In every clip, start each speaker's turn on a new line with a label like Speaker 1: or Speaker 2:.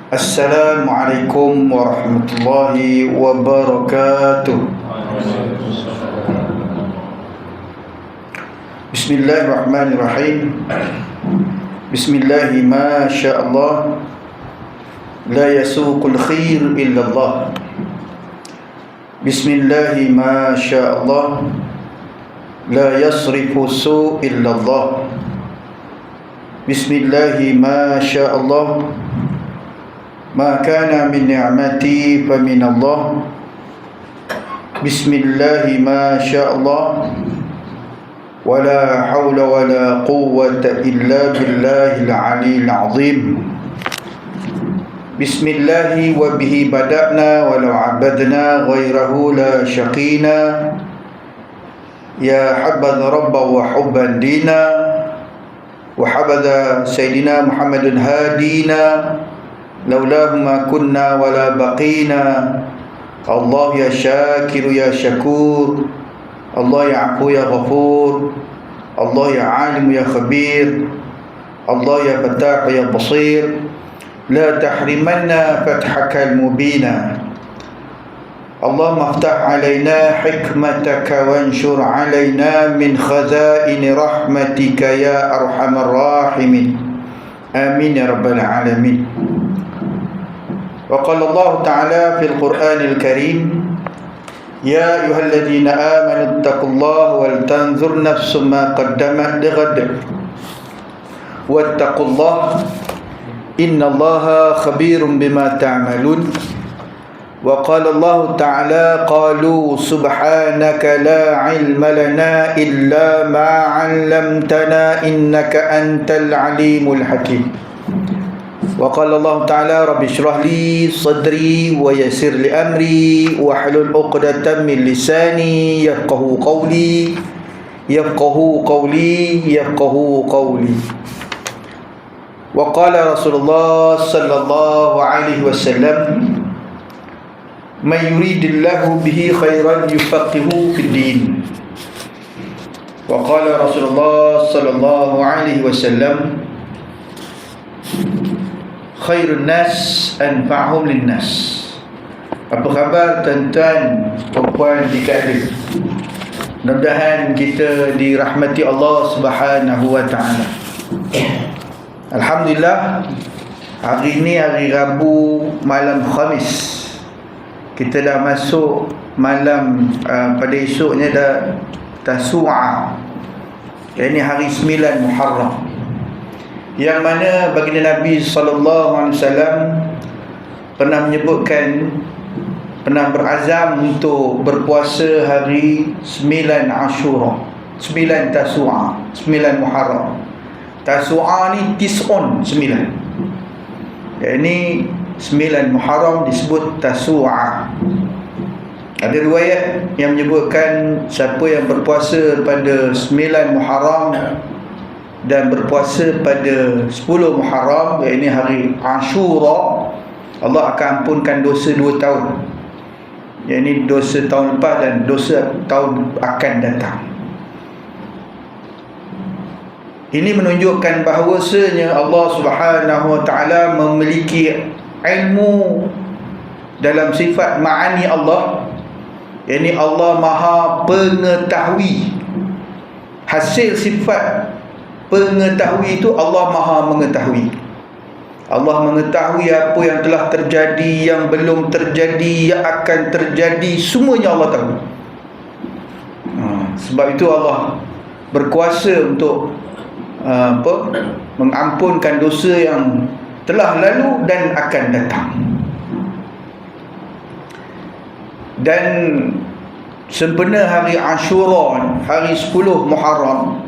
Speaker 1: Assalamualaikum warahmatullahi wabarakatuh. Bismillahirrahmanirrahim. Bismillahi ma sya'allah, la yasuqul khair illallah. Bismillahi ma sya'allah, la yasrifu su' illallah. Bismillahi ma sya'allah, ma kana min ni'mati fa min Allah. Bismillahi ma sya'allah, wala hawla wala quwwata illa billahil aliyyil azim. Bismillahi wa bihi bada'na walau abadna ghairahu la syaqina. Ya habadha rabba wa hubban dina, wa habadha sayyidina Muhammadun hadina, laulahu ma kunna wala baqina. Allah ya syakiru ya syakur, Allah ya afu ya ghafur, Allah ya alim ya khabir, Allah ya fatah ya basir. La tahrimanna fathaka al-mubina. Allahumma aftah alaina hikmataka wanshur alaina min khazaini rahmatika ya arhamar rahimin. Amin ya rabbal alamin. Wa qala Allah ta'ala fil Qur'anil Karim, ya ayyuhalladzina amanu taqullaha wal tanzur nafsum ma qaddamat lighad wattaqullaha innallaha khabirum bima ta'malun. Wa qala Allah ta'ala, qalu subhanaka la ilma lana illa ma 'allamtana innaka antal alimul hakim. Wa qala Allah ta'ala, rabbi shrah li sadri wa yassir li amri wahlul 'uqdatam min lisani yafqahu qawli yafqahu qawli yafqahu qawli. Wa qala Rasulullah sallallahu alaihi wasallam, man yuridillahu bihi khairan yufaqihu fid din. Wa qala Rasulullah sallallahu alaihi wasallam, khairun nas anfa'hum linnas. Apa khabar tuan-tuan, puan-puan di KL? Mudah-mudahan kita dirahmati Allah Subhanahu wa taala. Alhamdulillah, hari ini hari Rabu malam Khamis. Kita dah masuk malam pada esoknya dah Tasu'a. Ini hari 9 Muharram, yang mana baginda Nabi SAW pernah menyebutkan, pernah berazam untuk berpuasa hari 9 Ashura, 9 Tasu'a, 9 Muharram. Tasu'a ni tis'un, 9. Ini 9 Muharram disebut Tasu'a. Ada riwayat yang menyebutkan siapa yang berpuasa pada 9 Muharram dan berpuasa pada 10 Muharram, iaitu hari Ashura, Allah akan ampunkan dosa 2 tahun, iaitu dosa tahun lepas dan dosa tahun akan datang. Ini menunjukkan bahawasanya Allah Subhanahu wa taala memiliki ilmu dalam sifat ma'ani Allah. Ini Allah Maha Pengetahui. Hasil sifat pengetahui itu Allah Maha Mengetahui. Allah mengetahui apa yang telah terjadi, yang belum terjadi, yang akan terjadi, semuanya Allah tahu. Sebab itu Allah berkuasa untuk mengampunkan dosa yang telah lalu dan akan datang. Dan sempena hari Ashura, hari 10 Muharram,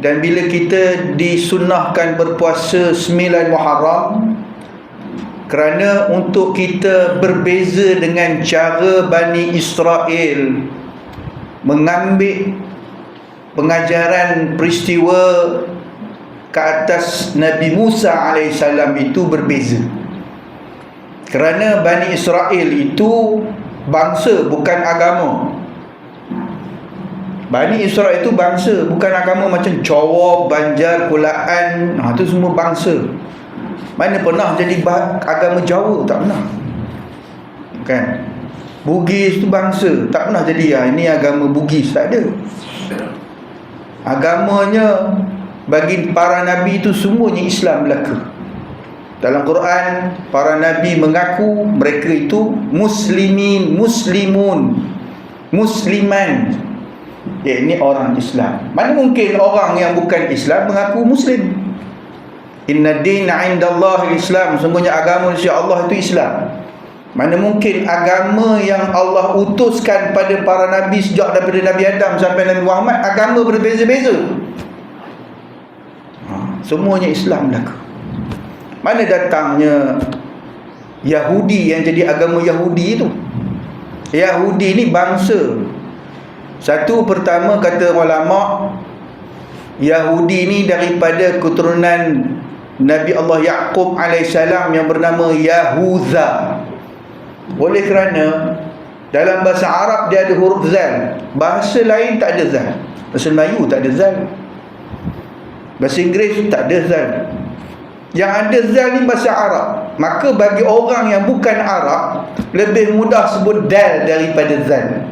Speaker 1: dan bila kita disunnahkan berpuasa 9 Muharram, kerana untuk kita berbeza dengan cara Bani Israel mengambil pengajaran peristiwa ke atas Nabi Musa AS itu berbeza. Kerana Bani Israel itu bangsa, bukan agama. Bani Israel itu bangsa, bukan agama macam Jawa, Banjar, Kulaan. Itu semua bangsa. Mana pernah jadi agama Jawa? Tak pernah. Kan? Bugis tu bangsa, tak pernah jadi ini agama Bugis, tak ada. Agamanya bagi para nabi itu semuanya Islam belaka. Dalam Quran, para nabi mengaku mereka itu muslimin, muslimun, musliman, iaitu orang Islam. Mana mungkin orang yang bukan Islam mengaku muslim? Inna dina indallahi Islam, sungguhnya agama insya Allah itu Islam. Mana mungkin agama yang Allah utuskan pada para nabi sejak daripada Nabi Adam sampai Nabi Muhammad, agama berbeza-beza. Semuanya Islam belaka. Mana datangnya Yahudi yang jadi agama Yahudi itu? Yahudi ni bangsa. Satu, pertama kata ulama, Yahudi ni daripada keturunan Nabi Allah Yaqub alaihissalam yang bernama Yahuza. Oleh kerana dalam bahasa Arab dia ada huruf zal, bahasa lain tak ada zal. Bahasa Melayu tak ada zal, bahasa Inggeris tak ada zal. Yang ada zal ni bahasa Arab. Maka bagi orang yang bukan Arab, lebih mudah sebut dal daripada zal.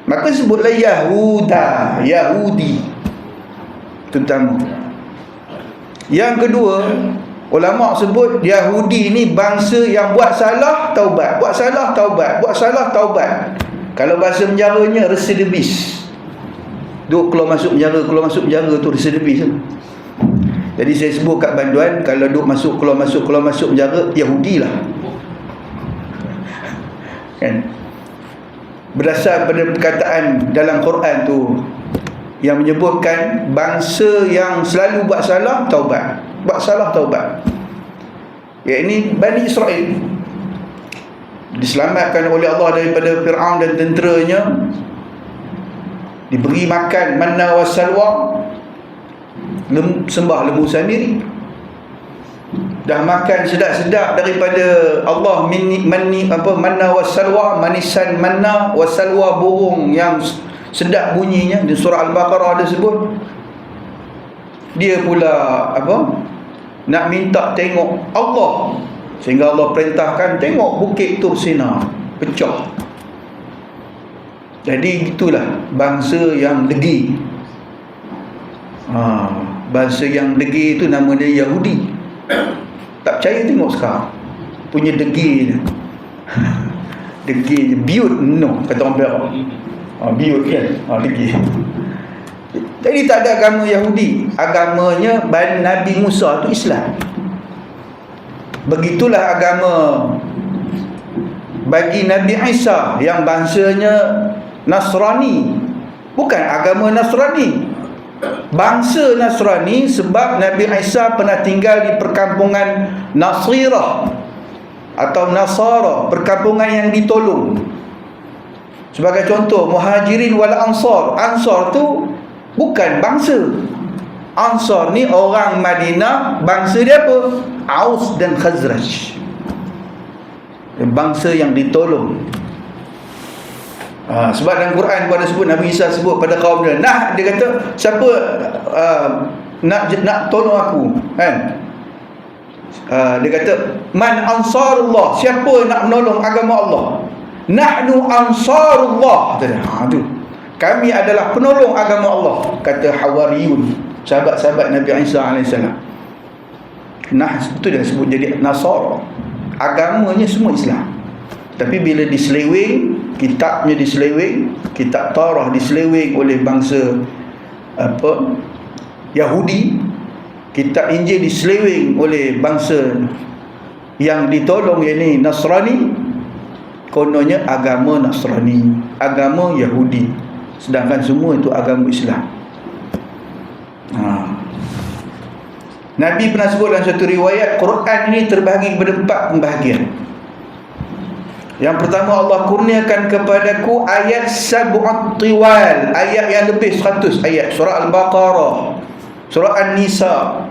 Speaker 1: Maka sebutlah Yahuda, Yahudi. Tentang yang kedua, ulama sebut Yahudi ni bangsa yang buat salah taubat, buat salah taubat, buat salah taubat. Kalau bahasa penjaranya recidivist. Duk keluar masuk penjara tu recidivist tu. Jadi saya sebut kat Banduan, kalau duk masuk keluar masuk penjara, Yahudi lah. Kan? Berdasar pada perkataan dalam Quran tu yang menyebutkan bangsa yang selalu buat salah taubat, buat salah taubat, iaitu Bani Israel. Diselamatkan oleh Allah daripada Fir'aun dan tenteranya, diberi makan manna wa salwa, sembah lembu samiri, dah makan sedap-sedap daripada Allah, manna wa salwa, manisan manna wa salwa, burung yang sedap bunyinya. Di surah Al-Baqarah ada sebut. Dia pula nak minta tengok Allah, sehingga Allah perintahkan tengok bukit Tur Sina pecah. Jadi itulah bangsa yang degi. Bangsa yang degi itu nama dia Yahudi. Tak percaya tengok sekarang punya degi. Degi biut no kata orang Perak. Biut kan, degi. Jadi tak ada agama Yahudi. Agamanya Nabi Musa itu Islam. Begitulah agama bagi Nabi Isa yang bangsanya Nasrani. Bukan agama Nasrani, bangsa Nasrani, sebab Nabi Isa pernah tinggal di perkampungan Nasirah atau Nasara, perkampungan yang ditolong. Sebagai contoh, Muhajirin wal Ansar. Ansar tu bukan bangsa. Ansar ni orang Madinah, bangsa dia apa? Aus dan Khazraj, bangsa yang ditolong. Sebab dalam Quran pada sebut, Nabi Isa sebut pada kaum dia, dia kata, siapa nak tolong aku, kan? Dia kata, man ansarullah, siapa nak menolong agama Allah? Nahnu ansarullah. Tu, kami adalah penolong agama Allah, kata Hawariyun, sahabat-sahabat Nabi Isa AS. Itu dah sebut jadi Nasara. Agamanya semua Islam, tapi bila diseleweng, kitabnya diseleweng, kitab Taurah diseleweng oleh bangsa Yahudi, kitab Injil diseleweng oleh bangsa yang ditolong, yakni Nasrani. Kononnya agama Nasrani, agama Yahudi, sedangkan semua itu agama Islam. Nabi pernah sebut dalam satu riwayat, Quran ini terbahagi kepada 4 pembahagian. Yang pertama, Allah kurniakan kepadaku ayat sab'at tiwal, ayat yang lebih 100 ayat. Surah Al-Baqarah, Surah An-Nisa.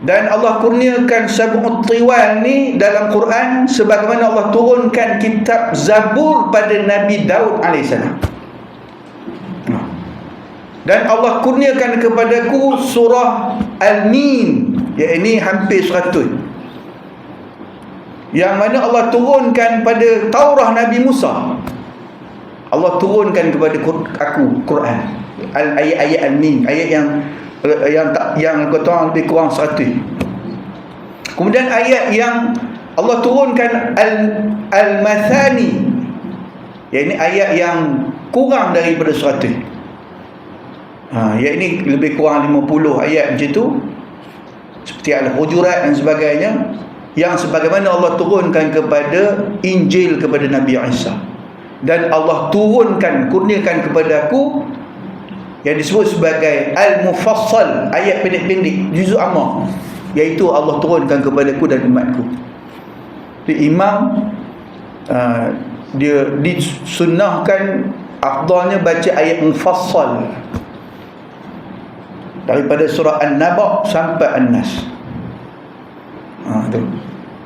Speaker 1: Dan Allah kurniakan sab'at tiwal ni dalam Quran sebagaimana Allah turunkan kitab Zabur pada Nabi Daud AS. Dan Allah kurniakan kepadaku surah Al-Min, iaitu hampir 100. yang mana Allah turunkan pada Taurah Nabi Musa. Allah turunkan kepada aku Quran, ayat-ayat al-mim, ayat yang kata orang lebih kurang 100. Kemudian ayat yang Allah turunkan al-mathani, iaitu ayat yang kurang daripada 100. Ayat ini lebih kurang 50 ayat macam tu, seperti Al-Hujurat dan sebagainya, yang sebagaimana Allah turunkan kepada Injil kepada Nabi Isa. Dan Allah turunkan, kurniakan kepada aku yang disebut sebagai Al-Mufassal, ayat pendek-pendek, juzuk amma, iaitu Allah turunkan kepada aku dan umatku. Jadi imam dia disunnahkan afdalnya baca ayat mufassal daripada surah An-Naba sampai An-Nas.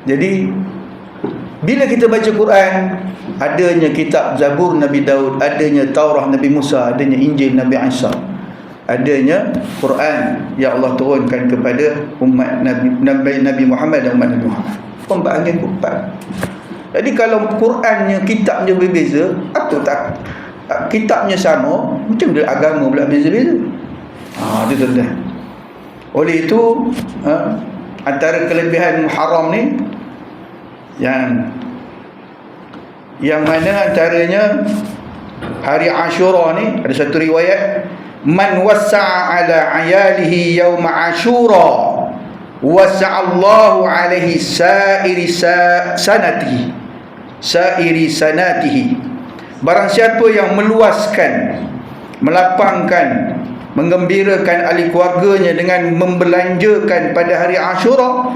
Speaker 1: Jadi bila kita baca Quran, adanya kitab Zabur Nabi Daud, adanya Taurah Nabi Musa, adanya Injil Nabi Isa, adanya Quran yang Allah turunkan kepada umat Nabi Muhammad dan umat Nabi Muhammad. Pembahagian keempat. Jadi kalau Qurannya, kitabnya berbeza, atau tak kitabnya sama, macam mana agama pula beza-beza? Itu tuan-tuan. Oleh itu, antara kelebihan Muharram ni, yang mana antaranya hari Ashura ni, ada satu riwayat, man wassa'a ala ayalihi yawma Ashura wasa'allahu alaihi sa'iri sanatihi. Barang siapa yang meluaskan, melapangkan, menggembirakan ahli keluarganya dengan membelanjakan pada hari Ashura,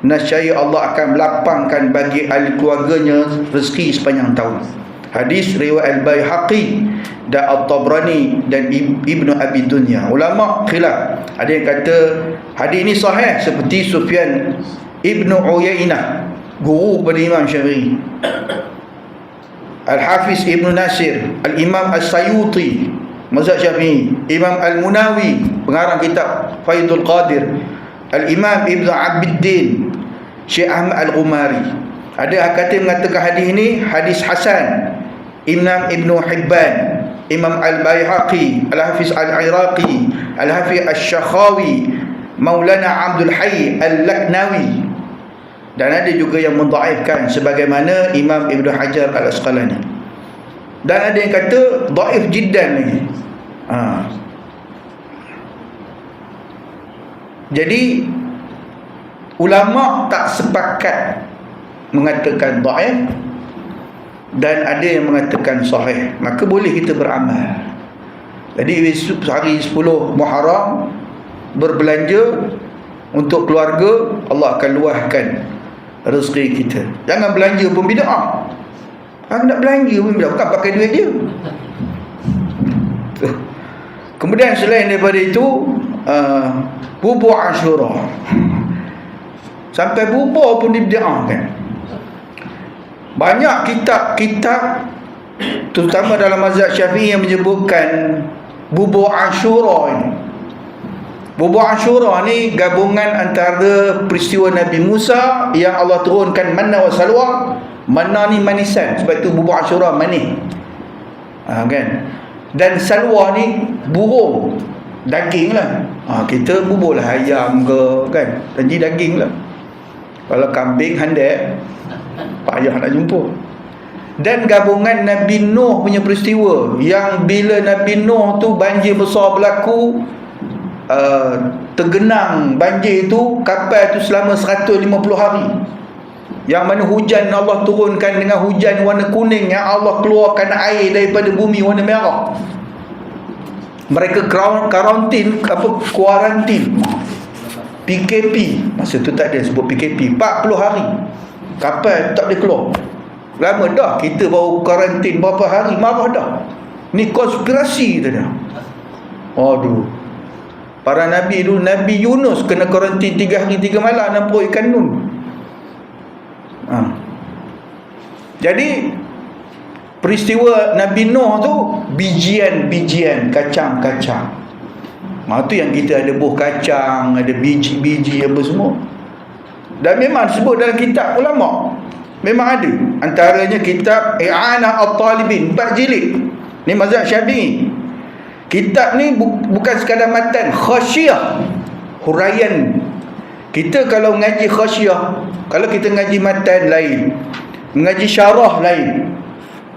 Speaker 1: nescaya Allah akan melapangkan bagi ahli keluarganya rezeki sepanjang tahun. Hadis riwayat Al-Baihaqi dan At-Tabrani dan Ibnu Abi Dunya. Ulama khilaf. Ada yang kata hadis ini sahih, seperti Sufyan Ibnu Uyainah, guru pada Imam Syafi'i, Al-Hafiz Ibnu Nasir, Al-Imam As-Sayuti, mazhab Syafi'i, Imam Al-Munawi, pengarang kitab Faidul Qadir, Al-Imam Ibnu Abiddin, Syekh Ahmad Al-Ghumari. Ada kata mengatakan hadis ini hadis hasan. Imam Ibnu Hibban, Imam Al-Baihaqi, Al-Hafiz Al-Iraqi, Al-Hafiz Al-Syakhawi, Maulana Abdul Hayy Al-Laknawi. Dan ada juga yang mendhaifkan sebagaimana Imam Ibnu Hajar Al-Asqalani. Dan ada yang kata dhaif jiddan lagi. Jadi ulama tak sepakat mengatakan dhaif, dan ada yang mengatakan sahih. Maka boleh kita beramal. Jadi hari 10 Muharram berbelanja untuk keluarga, Allah akan luahkan rezeki kita. Jangan belanja pun bid'ah. Nak belanja pun bid'ah, bukan pakai duit dia. Kemudian selain daripada itu, bubur Ashura, sampai bubur pun dibid'ahkan. Banyak kitab-kitab terutama dalam mazhab Syafi'i yang menyebutkan bubur Ashura ini. Bubur Ashura ni gabungan antara peristiwa Nabi Musa yang Allah turunkan manna wa salwa. Manna ni manisan, sebab itu bubur Ashura manis. Kan? Dan salwa ni burung, daging lah. Kita bubur lah ayam ke, kan, janji daging lah. Kalau kambing handek, payah nak jumpa. Dan gabungan Nabi Nuh punya peristiwa, yang bila Nabi Nuh tu banjir besar berlaku, tergenang banjir itu, kapal tu selama 150 hari, yang mana hujan Allah turunkan dengan hujan warna kuning, yang Allah keluarkan air daripada bumi warna merah. Mereka karantin, kuarantin, PKP. Masa tu tak ada sebut PKP, 40 hari kapal tak boleh keluar. Lama dah, kita baru karantin berapa hari, marah dah. Ni konspirasi tu dah. Aduh, para nabi dulu, Nabi Yunus kena karantin 3 hari 3 malam nampak ikan nun. Jadi peristiwa Nabi Nuh tu bijian-bijian, kacang-kacang. Tu yang kita ada buah kacang, ada biji-biji apa semua. Dan memang disebut dalam kitab ulama, Memang ada. Antaranya kitab I'anah At-Talibin 4 jilid. Ni mazhab Syafi'i. Kitab ni bukan sekadar matan, khasyiyah, huraian. Kita kalau mengaji khasyiyah, kalau kita mengaji matan lain, mengaji syarah lain,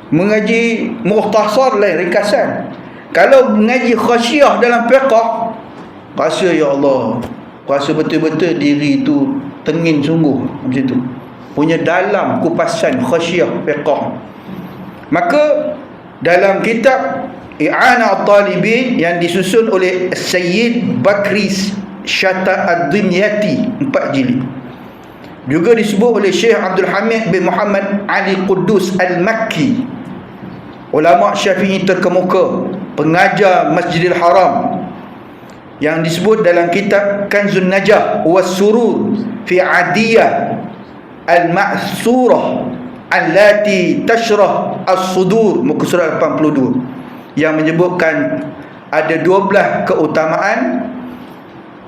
Speaker 1: mengaji mukhtasar lain, ringkasan. Kalau mengaji khasyiyah dalam fiqh, rasa ya Allah, rasa betul-betul diri itu tengin sungguh macam tu. Punya dalam kupasan khasyiyah fiqh. Maka dalam kitab I'anah At-Talibin yang disusun oleh Sayyid Bakri Syata Ad-Dimyati 4 jilid, juga disebut oleh Syekh Abdul Hamid bin Muhammad Ali Quddus Al-Makki, ulama Syafi'i terkemuka, pengajar Masjidil Haram, yang disebut dalam kitab Kanzun Najah was Surur fi Adiyah Al-Ma'surah allati tashrah as-sudur, muka surat 82, yang menyebutkan ada 12 keutamaan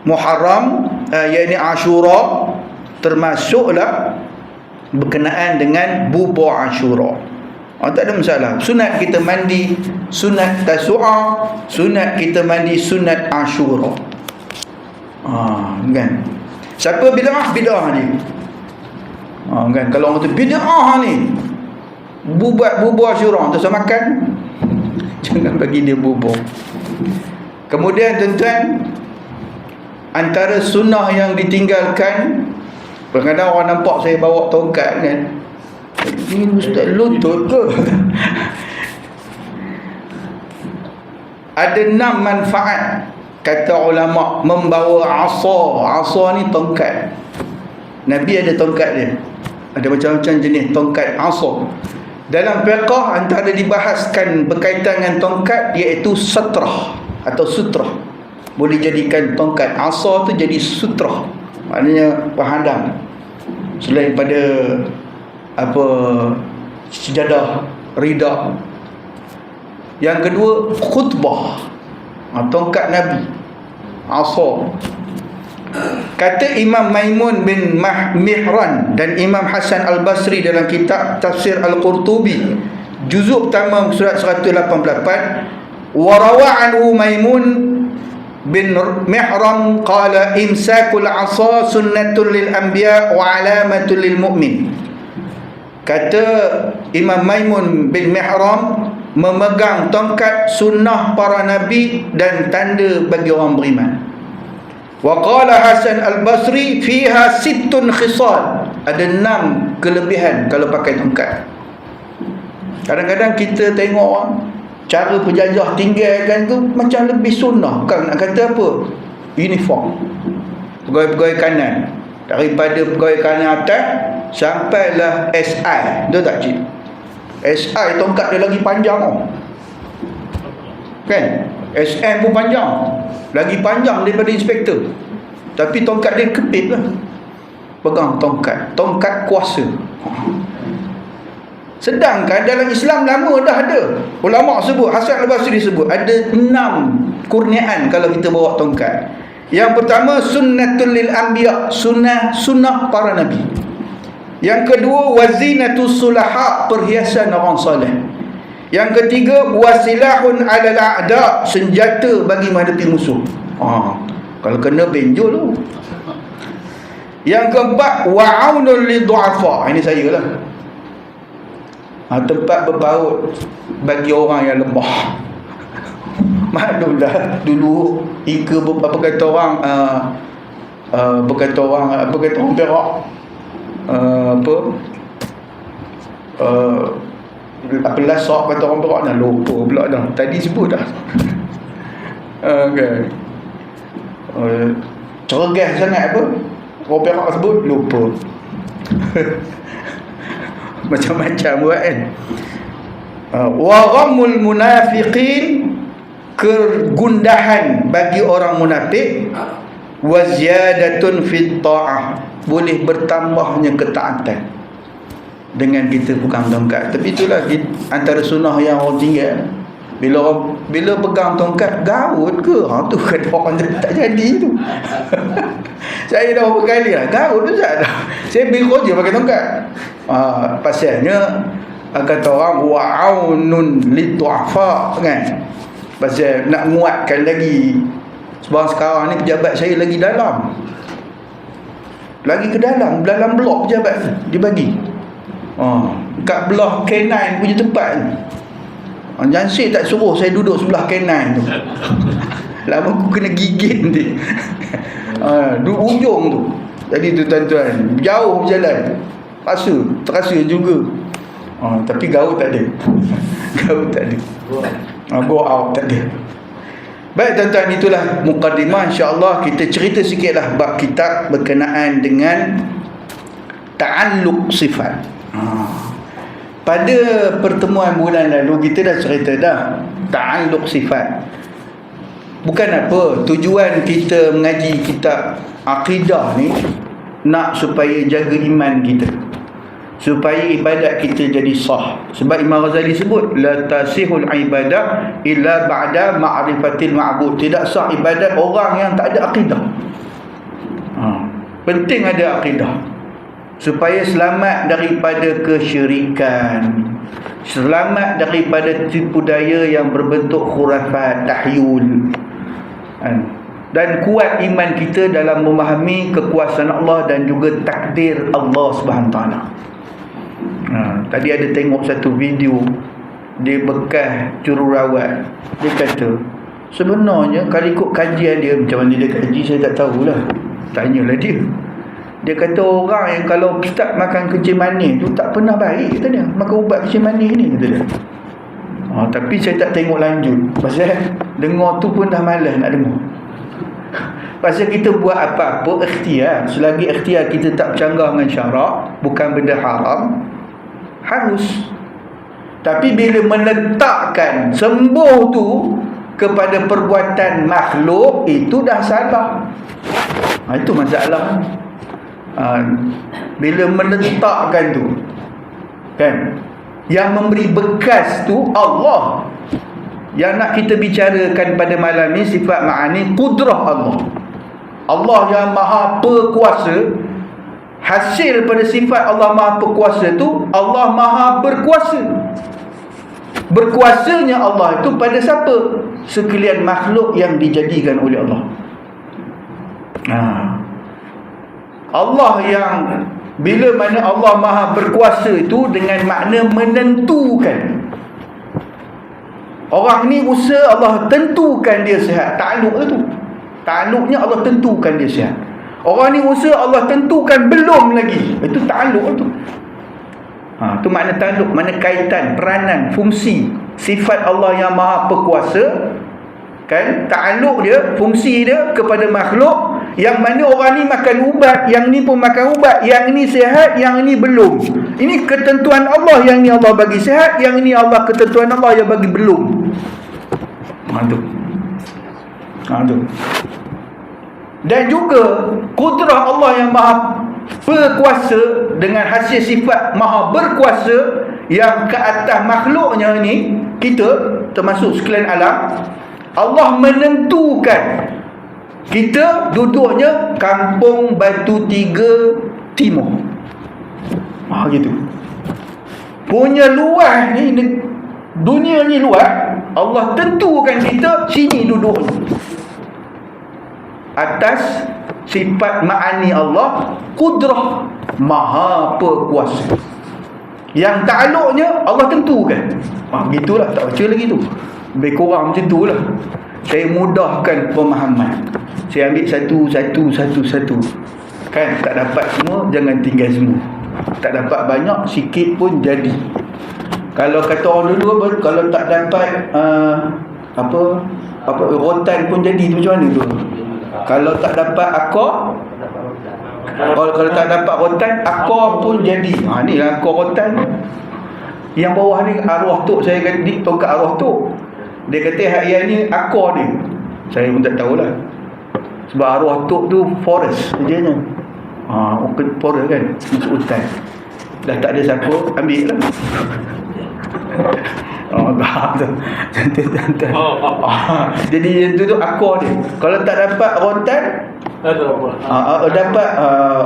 Speaker 1: Muharram, yakni Ashura, termasuklah berkenaan dengan bubur Ashura. Tak ada masalah. Sunat kita mandi sunat Tasu'a, sunat kita mandi sunat Ashura. Kan? Siapa bid'ah? Bid'ah ni. Kan, kalau orang tu bid'ah ni, buat bubur Ashura, tak usah makan. Jangan bagi dia bubur. Kemudian tuan-tuan, antara sunnah yang ditinggalkan, kadang-kadang orang nampak saya bawa tongkat kan, ini ustaz lutut ke? Ada 6 manfaat, kata ulama, membawa asa. Asa ni tongkat. Nabi ada tongkat dia. Ada macam-macam jenis tongkat asa. Dalam fiqh antara dibahaskan berkaitan dengan tongkat iaitu satrah atau sutrah. Boleh jadikan tongkat asa tu jadi sutrah, maknanya penghadang. Selain pada sejadah rida. Yang kedua, khutbah. Tongkat Nabi, asa. Kata Imam Maimun bin Mihran dan Imam Hasan Al-Basri dalam kitab Tafsir Al-Qurtubi juzuk pertama surat 188, wa rawa anhu Maimun bin Mihran qala imsakul asa sunnatun lil anbiya wa alamatun lil mu'min. Kata Imam Maimun bin Mihran, memegang tongkat sunnah para nabi dan tanda bagi orang beriman. Wa qala Hasan Al-Basri fiha 6 khisal, ada 6 kelebihan kalau pakai tongkat. Kadang-kadang kita tengok orang cara penjajah tinggalkan tu macam lebih sunnah, bukan nak kata apa, uniform. Pegawai-pegawai kanan, daripada pegawai kanan atas sampailah SI, tahu tak cik? SI tongkat dia lagi panjang kan? SM pun panjang, lagi panjang daripada inspektor, tapi tongkat dia kepit lah. Pegang tongkat kuasa. Sedangkan dalam Islam lama dah ada. Ulama sebut, Hasan Al-Basri sebut, ada 6 kurniaan kalau kita bawa tongkat. Yang pertama, sunnatul lil anbiya, sunnah para nabi. Yang kedua, wazinatus sulaha, perhiasan orang soleh. Yang ketiga, wasilahun alal a'da, senjata bagi menghadapi musuh. Kalau kena benjol tu. Yang keempat, wa'aunul lidhu'afa, ini saya lah. Tempat berpaut bagi orang yang lemah. Maklumlah dulu apa kata orang Perak, apa lasak kata orang Perak dah lupa pula dah. Tadi sebut dah. Okay. Cergas sangat apa? Orang Perak sebut lupa. Macam-macam buat kan. Wa ghammul munafiqin, kegundahan bagi orang munafik. Wa ziyadatun fit ta'ah, boleh bertambahnya ketaatan dengan kita pegang tongkat. Tapi itulah antara sunnah yang orang tinggal. Bila pegang tongkat, garut ke? Tu kata orang tak jadi tu. Saya dah berapa kali lah, garut tu tak dah. Saya beri kerja pakai tongkat. Pasalnya kata orang wa'aunun litu'afa kan. Pasal nak muatkan lagi. Sebab sekarang ni pejabat saya lagi dalam. Lagi ke dalam blok pejabat dibagi. Kat belah K9 punya tempat ni. Jansir tak suruh saya duduk sebelah K9 tu. Lama aku kena gigit nanti. Duduk ujung tu. Jadi tu tuan-tuan, jauh berjalan. Terasa juga. Tapi gaut tak ada. Gaut tak ada. Go out tak ada. Baik tuan-tuan, itulah mukadimah. InsyaAllah kita cerita sikitlah bab kitab berkenaan dengan ta'alluq sifat. Pada pertemuan bulan lalu kita dah cerita dah ta'alluq sifat. Bukan apa, tujuan kita mengaji kitab akidah ni nak supaya jaga iman kita, supaya ibadat kita jadi sah. Sebab Imam Ghazali sebut la tasihul ibadah illa ba'da ma'rifatil ma'bud. Tidak sah ibadat orang yang tak ada akidah. Penting ada akidah supaya selamat daripada kesyirikan, selamat daripada tipu daya yang berbentuk khurafat, tahyul, dan kuat iman kita dalam memahami kekuasaan Allah dan juga takdir Allah Subhanahu taala. Tadi ada tengok satu video di bekas jururawat. Dia kata sebenarnya kalau ikut kajian dia, macam mana dia kaji saya tak tahulah, tanyalah dia. Dia kata orang yang kalau start makan kencing manis tu tak pernah baik, kata dia, makan ubat kencing manis ni, kata dia. Tapi saya tak tengok lanjut, pasal dengar tu pun dah malas nak dengar. Pasal kita buat apa-apa ikhtiar, selagi ikhtiar kita tak bercanggah dengan syarak, bukan benda haram, harus. Tapi bila meletakkan sembuh tu kepada perbuatan makhluk, itu dah salah. Itu masalah. Bila meletakkan tu kan, yang memberi bekas tu Allah. Yang nak kita bicarakan pada malam ni sifat ma'ani kudrah Allah. Allah yang maha berkuasa. Hasil pada sifat Allah maha berkuasa tu, Allah maha berkuasa. Berkuasanya Allah itu pada siapa? Sekalian makhluk yang dijadikan oleh Allah. Allah yang bila mana Allah maha berkuasa itu dengan makna menentukan. Orang ni usaha Allah tentukan dia sihat. Ta'alluq itu. Ta'alluqnya Allah tentukan dia sihat. Orang ni usaha Allah tentukan belum lagi. Itu ta'alluq itu. Itu makna ta'alluq, makna kaitan, peranan, fungsi. Sifat Allah yang maha berkuasa kan, ta'alluq dia, fungsi dia kepada makhluk. Yang mana orang ni makan ubat, yang ni pun makan ubat, yang ni sihat, yang ni belum. Ini ketentuan Allah, yang ni Allah bagi sihat, yang ni Allah ketentuan Allah yang bagi belum. Tu. Dan juga kudrah Allah yang maha berkuasa dengan hasil sifat maha berkuasa yang ke atas makhluknya ni, kita termasuk sekalian alam. Allah menentukan kita duduknya Kampung Batu Tiga Timur. Gitu. Punya luas ni, dunia ni luas. Allah tentukan kita sini duduk atas sifat ma'ani Allah, kudrah, maha berkuasa. Yang ta'aluknya Allah tentukan. Gitulah, tak baca lagi tu. Lebih kurang macam tu lah. Saya mudahkan pemahaman. Saya ambil satu. Kan, tak dapat semua, jangan tinggal semua. Tak dapat banyak, sikit pun jadi. Kalau kata orang dulu, kalau tak dapat rotan pun jadi, tu macam mana tu? Kalau tak dapat akar, kalau tak dapat rotan, akar pun jadi. Ni lah akar rotan. Yang bawah ni arwah tok, saya kata di tongkat arwah tok. Dia kata harian ni akar dia. Saya pun tak tahulah. Sebab arwah tok tu forest saja. Forest kan, masuk hutan. Dah tak ada siapa, ambil lah. Oh, faham tu. Jadi yang tu akor dia. Kalau tak dapat rotan, dapat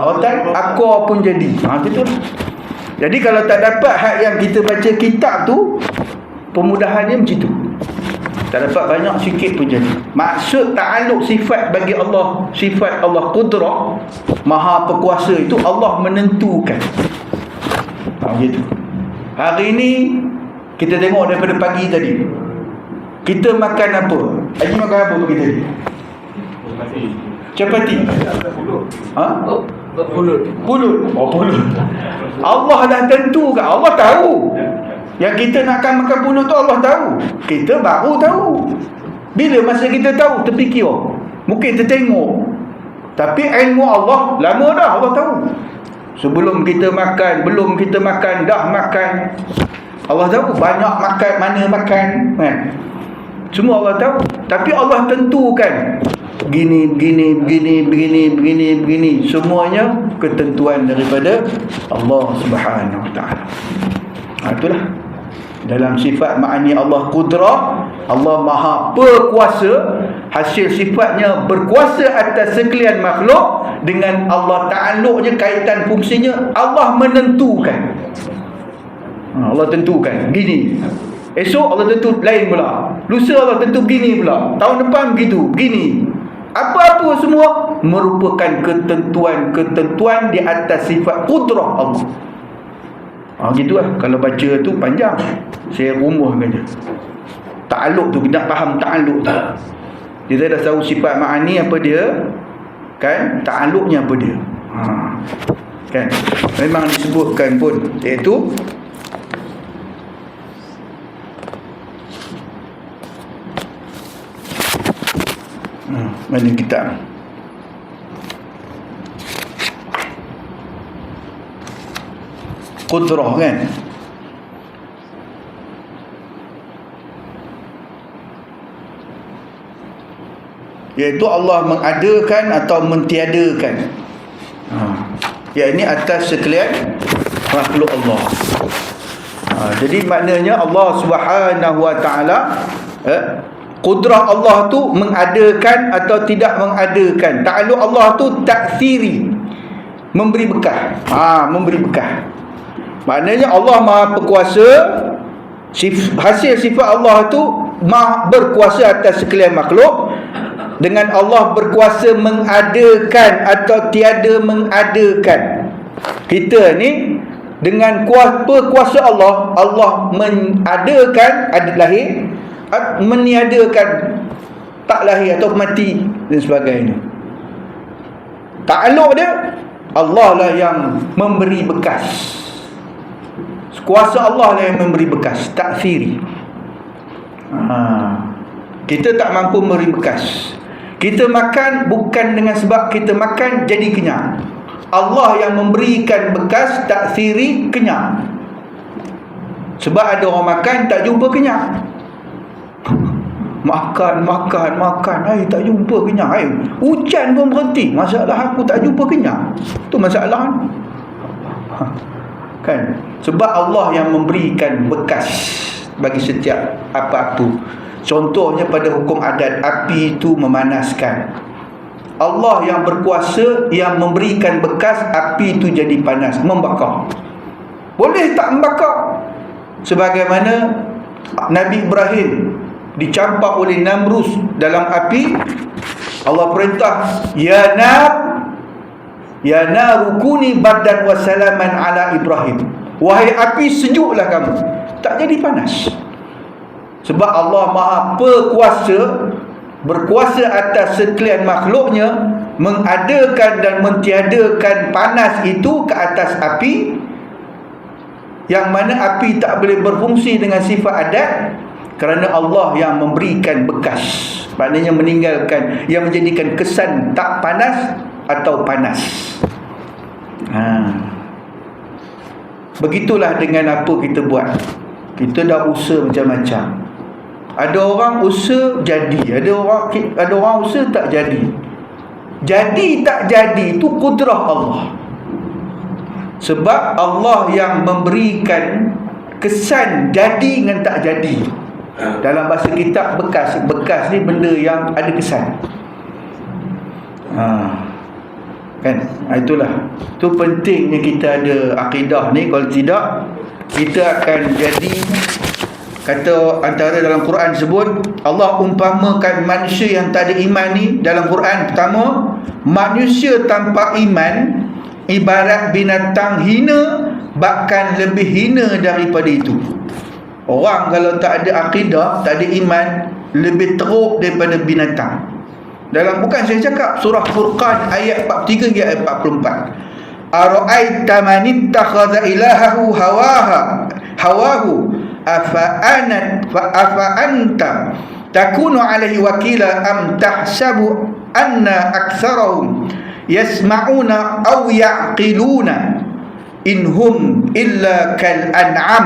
Speaker 1: rotan, akor pun jadi. Itu tu. Jadi kalau tak dapat hak yang kita baca kitab tu, pemudahannya macam tu. Tak dapat banyak, sikit pun jadi. Maksud ta'aluk sifat bagi Allah, sifat Allah Qudrah, Maha Perkuasa itu Allah menentukan. Begitu. Hari ini kita tengok daripada pagi tadi, kita makan apa? Haji makan apa pagi tadi? Chapati. Pulut. Oh, pulut. Allah dah tentukan. Allah tahu. Yang kita nakkan makan pulut tu Allah tahu. Kita baru tahu. Bila masa kita tahu, terfikir. Mungkin tertengok. Tapi ilmu Allah lama dah Allah tahu. Sebelum kita makan, belum kita makan, dah makan. Allah tahu banyak makan, mana makan, kan? Semua Allah tahu. Tapi Allah tentukan begini. Semuanya ketentuan daripada Allah Subhanahu Wa Taala. Itulah dalam sifat ma'ani Allah Qudrah, Allah Maha Perkuasa. Hasil sifatnya berkuasa atas sekalian makhluk. Dengan Allah ta'aluknya, kaitan fungsinya, Allah menentukan. Allah tentukan gini, esok Allah tentu lain pula, lusa Allah tentu begini pula, tahun depan begitu, begini. Apa-apa semua merupakan ketentuan di atas sifat Qudrah Allah. Gitulah. Kalau baca tu panjang, saya rumuhkan je. Ta'aluk tu, nak faham ta'aluk tu. Kita dah tahu sifat ma'ani apa dia, kan? Ta'aluknya apa dia, kan? Memang disebutkan pun, iaitu mana kitab Qudrah, kan? Iaitu Allah mengadakan atau mentiadakan, yakni atas sekalian makhluk Allah. Jadi maknanya Allah Subhanahu Wa Taala, Qudrah Allah tu mengadakan atau tidak mengadakan. Ta'aluk Allah tu taksiri, memberi bekas. Memberi bekas. Maknanya Allah Maha Perkuasa. Hasil sifat Allah tu Maha berkuasa atas sekalian makhluk. Dengan Allah berkuasa mengadakan atau tiada mengadakan. Kita ni dengan kuasa Allah, Allah mengadakan, ada lahir, meniadakan, tak lahir atau mati dan sebagainya. Ta'aluk dia, Allah lah yang memberi bekas. Kuasa Allah lah yang memberi bekas, taksiri. Kita tak mampu memberi bekas. Kita makan bukan dengan sebab kita makan jadi kenyang. Allah yang memberikan bekas, taksiri, kenyang. Sebab ada orang makan tak jumpa kenyang. Makan, tak jumpa kenyang. Hujan pun berhenti, masalah aku tak jumpa kenyang. Tu masalah, kan? Sebab Allah yang memberikan bekas bagi setiap apa-apa. Contohnya pada hukum adat, api itu memanaskan. Allah yang berkuasa yang memberikan bekas, api itu jadi panas, membakar. Boleh tak membakar? Sebagaimana Nabi Ibrahim dicampak oleh Namrus dalam api, Allah perintah, ya narukuni bardan wa salaman ala Ibrahim. Wahai api, sejuklah kamu, tak jadi panas. Sebab Allah Maha Perkuasa, berkuasa atas sekalian makhluknya, mengadakan dan mentiadakan panas itu ke atas api, yang mana api tak boleh berfungsi dengan sifat adat, kerana Allah yang memberikan bekas. Maknanya meninggalkan, yang menjadikan kesan tak panas atau panas. Begitulah dengan apa kita buat. Kita dah usaha macam-macam. Ada orang usaha jadi, ada orang usaha tak jadi. Jadi tak jadi itu kudrah Allah. Sebab Allah yang memberikan kesan jadi dengan tak jadi. Dalam bahasa kitab, bekas ni benda yang ada kesan. Kan? Itulah. Tu pentingnya kita ada akidah ni. Kalau tidak, kita akan jadi, kata antara dalam Quran sebut, Allah umpamakan manusia yang tak ada iman ni dalam Quran. Pertama, manusia tanpa iman ibarat binatang hina, bahkan lebih hina daripada itu. Orang kalau tak ada akidah, tak ada iman, lebih teruk daripada binatang. Dalam, bukan saya cakap, surah Furqan ayat 43 hingga ayat 44. Ara'aita man ittakhadha ilahahu hawahu afa anta takunu alaihi wakila am tahsabu anna aktsarahum yasma'una aw ya'qiluna inhum illa kal an'am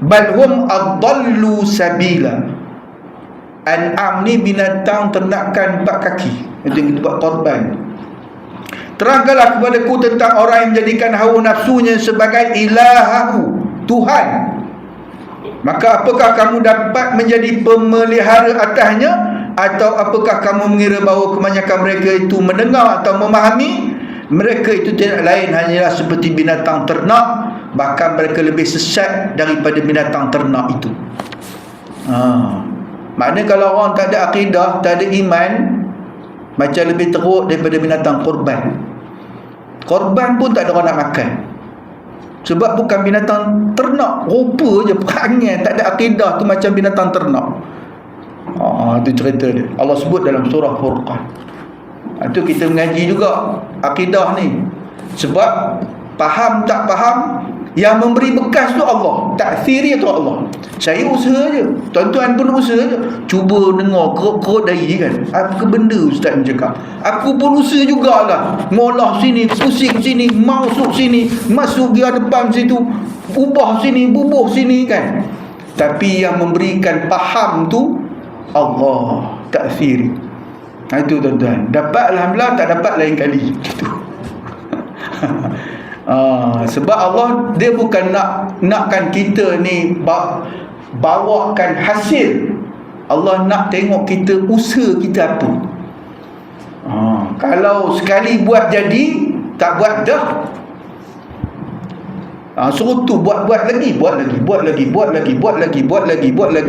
Speaker 1: bal hum adallu sabila. An'am ni binatang ternakan 4 kaki, itu yang kita buat korban. Terangkanlah kepadaku tentang orang yang menjadikan hawa nafsunya sebagai ilahahu, Tuhan. Maka apakah kamu dapat menjadi pemelihara atasnya? Atau apakah kamu mengira bahawa kebanyakan mereka itu mendengar atau memahami? Mereka itu tidak lain hanyalah seperti binatang ternak, bahkan mereka lebih sesat daripada binatang ternak itu. Maknanya kalau orang tak ada akidah, tak ada iman, macam lebih teruk daripada binatang korban. Korban pun tak ada orang nak makan, sebab bukan binatang ternak. Rupa je perangai, tak ada akidah, tu macam binatang ternak. Itu cerita dia, Allah sebut dalam surah Furqan. Itu kita mengaji juga akidah ni. Sebab faham tak faham, yang memberi bekas tu Allah, taksiri tu Allah. Saya usaha je, tuan-tuan pun usaha je, cuba dengar kerut-kerut dari kan, apa benda ustaz ni cakap. Aku pun usaha jugalah, ngolah sini, pusing sini, masuk sini, masuk gear depan situ, ubah sini, bubuh sini kan. Tapi yang memberikan faham tu Allah, taksiri. Itu tuan-tuan, dapat alhamdulillah, tak dapat lain kali. Gitu. Sebab Allah, dia bukan nakkan kita ni bawakan hasil. Allah nak tengok kita usaha kita apa. Kalau sekali buat jadi, tak buat dah, suruh tu buat lagi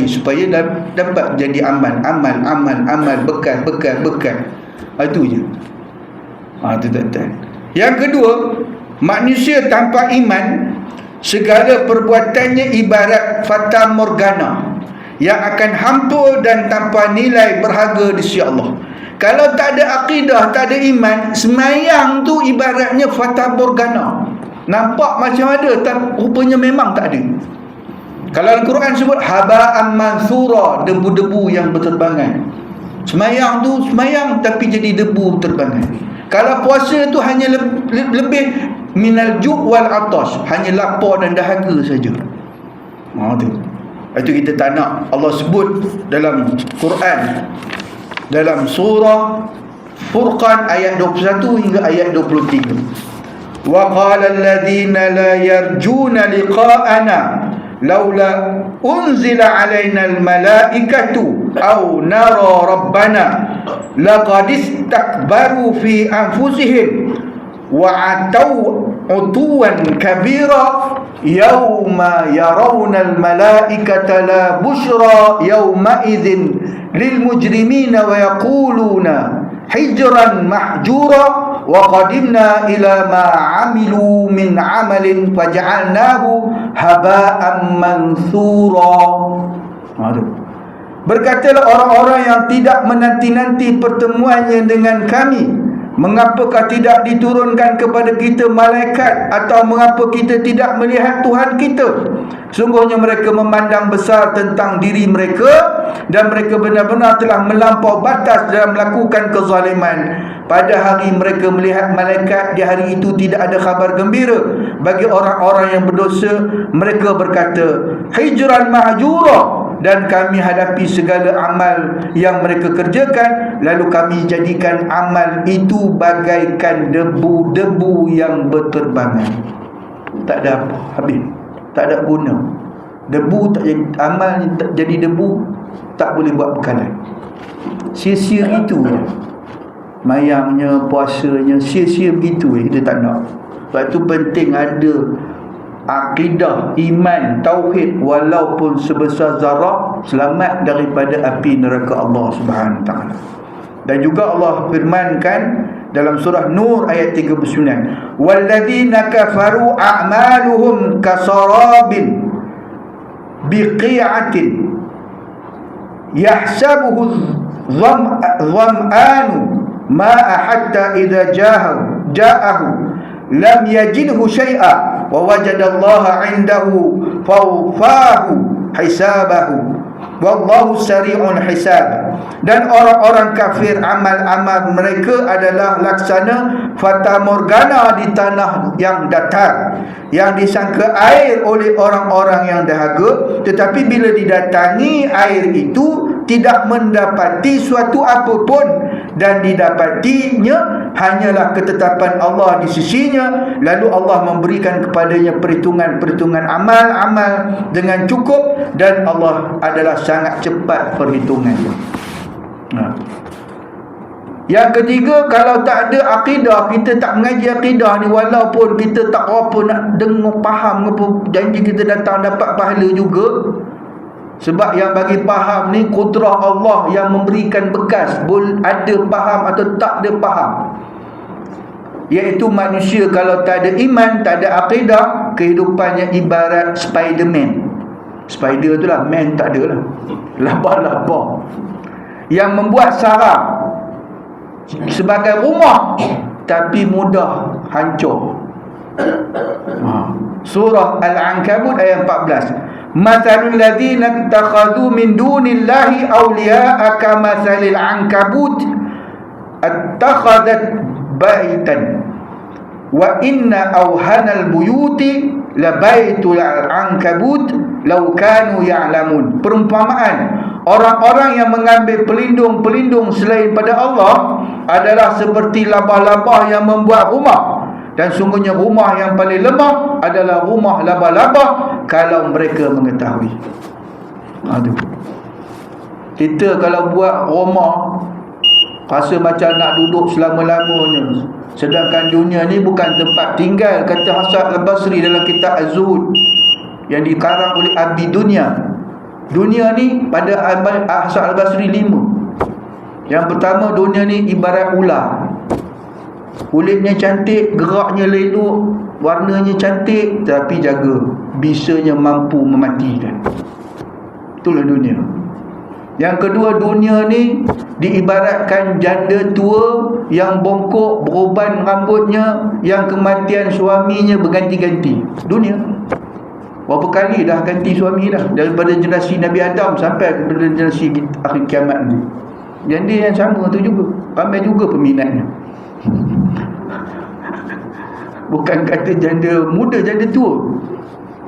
Speaker 1: supaya dapat jadi amal bekas. Itu je. Itu tuan-tuan. Yang kedua, manusia tanpa iman, segala perbuatannya ibarat fata morgana yang akan hampur dan tanpa nilai berharga di sisi Allah. Kalau tak ada akidah, tak ada iman, semayang tu ibaratnya fata morgana. Nampak macam ada, rupanya memang tak ada. Kalau Al-Quran sebut haba'an mansura, debu-debu yang berterbangan. Semayang tu semayang tapi jadi debu terbangan. Kalau puasa tu hanya lebih minal ju' wal atash, hanya lapar dan dahaga saja. Itu kita tak nak. Allah sebut dalam Quran, dalam surah Furqan ayat 21 hingga ayat 23. Wa qala alladhina la yarjuna liqa'ana laula unzila alaina almalaikatu aw nara rabbana laqad istakbaru fi anfusihim wa atau utuwan kabira yawma yarawna almalaikata la bushra yawma idzin lilmujrimina wa yaquluna hijran mahjura wa qadimna ila ma amilu min amalin faj'alnahu haba'an mansura. Berkatalah orang-orang yang tidak menanti-nanti pertemuannya dengan kami, mengapakah tidak diturunkan kepada kita malaikat, atau mengapa kita tidak melihat Tuhan kita? Sungguhnya mereka memandang besar tentang diri mereka, dan mereka benar-benar telah melampau batas dalam melakukan kezaliman. Pada hari mereka melihat malaikat, di hari itu tidak ada khabar gembira bagi orang-orang yang berdosa. Mereka berkata, hijran mahjura, dan kami hadapi segala amal yang mereka kerjakan, lalu kami jadikan amal itu bagaikan debu-debu yang berterbangan. Tak ada apa, habis, tak ada guna. Debu tak jadi, amal tak jadi debu, tak boleh buat bekalan. Sia-sia gitu je. Mayangnya, puasanya, sia-sia begitu je. Kita tak nak. Sebab tu penting ada akidah, iman, tauhid, walaupun sebesar zarah, selamat daripada api neraka Allah Subhanahu Wa Taala. Dan juga Allah firmankan dalam surah Nur ayat 39, walladzina kafaru a'maluhum kasarabin biqi'atin yahsabuhu dham'anu ma'a hatta idza ja'ahu lam yajidhu syai'a wa wajadallaha 'indahu fawfahu hisabahu wallahu sari'un hisab. Dan orang-orang kafir, amal-amal mereka adalah laksana fata morgana di tanah yang datar, yang disangka air oleh orang-orang yang dahaga, tetapi bila didatangi air itu tidak mendapati suatu apapun, dan didapatinya hanyalah ketetapan Allah di sisinya. Lalu Allah memberikan kepadanya perhitungan-perhitungan amal-amal dengan cukup, dan Allah adalah sangat cepat perhitungannya. Yang ketiga, kalau tak ada akidah, kita tak mengaji akidah ni, walaupun kita tak apa nak dengar faham apa, janji kita datang dapat pahala juga. Sebab yang bagi faham ni kudrah Allah yang memberikan bekas, ada faham atau tak ada faham. Iaitu manusia kalau tak ada iman, tak ada akidah, kehidupannya ibarat Spiderman. Spider tu lah, man tak ada lah. Laba-laba yang membuat sarang sebagai rumah, tapi mudah hancur. Surah Al-Ankabut ayat 14, mathalul ladzina ittakhadhu min dunillahi awliya'a kamathalil ankabut attakhadhat baitan wa inna awhanal buyuti labaitul ankabut law kanu ya'lamun. Perumpamaan orang-orang yang mengambil pelindung-pelindung selain pada Allah adalah seperti laba-laba yang membuat rumah, dan sungguhnya rumah yang paling lemah adalah rumah laba-laba kalau mereka mengetahui. Aduh. Kita kalau buat rumah rasa macam nak duduk selama-lamanya, sedangkan dunia ni bukan tempat tinggal. Kata Hasan Al-Basri dalam kitab Az-Zuhud yang dikarang oleh Abdi Dunia. Dunia ni pada Hasan Al-Basri 5. Yang pertama, dunia ni ibarat ular. Kulitnya cantik, geraknya elok, warnanya cantik, tapi jaga, bisanya mampu mematikan. Itulah dunia. Yang kedua, dunia ni diibaratkan janda tua yang bongkok, beruban rambutnya, yang kematian suaminya berganti-ganti. Dunia. Berapa kali dah ganti suami dah, daripada generasi Nabi Adam sampai kepada generasi akhir kiamat ni. Janda yang sama tu juga, ramai juga peminatnya. Bukan kata janda muda, janda tua